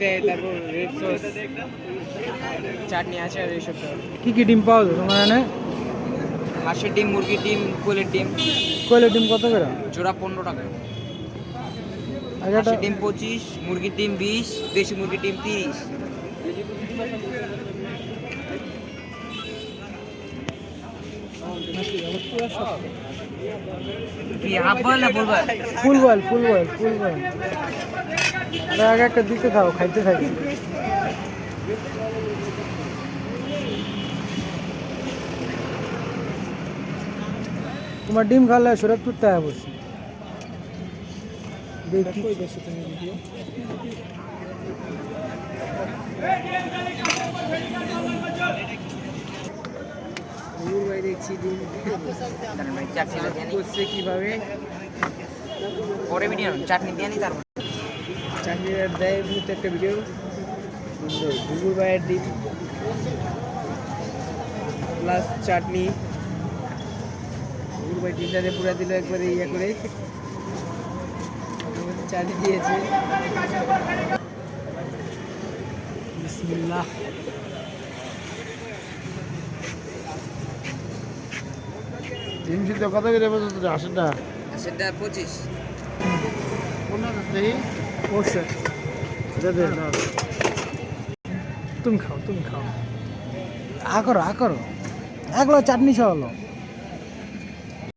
দেয়, তারপর red sauce, চাটনি আছে আর এইসব। কি কি ডিম পাওয়া যায় তোমার এখানে? হাঁসের ডিম, মুরগির ডিম, কোয়েলের ডিম। কোয়েলের ডিম কত করে? জোড়া 15 টাকা। আচ্ছা, হাঁসের ডিম 25, মুরগির ডিম 20, দেশি মুরগির ডিম 30। কি হাফ বয়েল না full boil? Full boil, full boil, full boil. আগে একটা দিতে থাও, খাইতে থাকি। তোমার ডিম খালে সুরতপুর থেকে বসি দেখি। দেখছি ডিম করছে কিভাবে, পরে ভিডিও চাটনি দিয়ে নি, তারপর চাটনি দেয় মুহূর্তে একটা ভিডিও। গুগুর ভাইয়ের ডিম প্লাস চাটনি। গুগুর ভাই ডিমটা দিয়ে পুরা দিল একবারে ইয়ে করে, চাটনি দিয়েছে। বিসমিল্লাহ। ডিম সিদ্ধ কত করে বলছো? 80টা। সেটা 25। তুমি খাও, তুমি খাও। আ করো, আ করো। এগুলো চাটনি সহ হলো।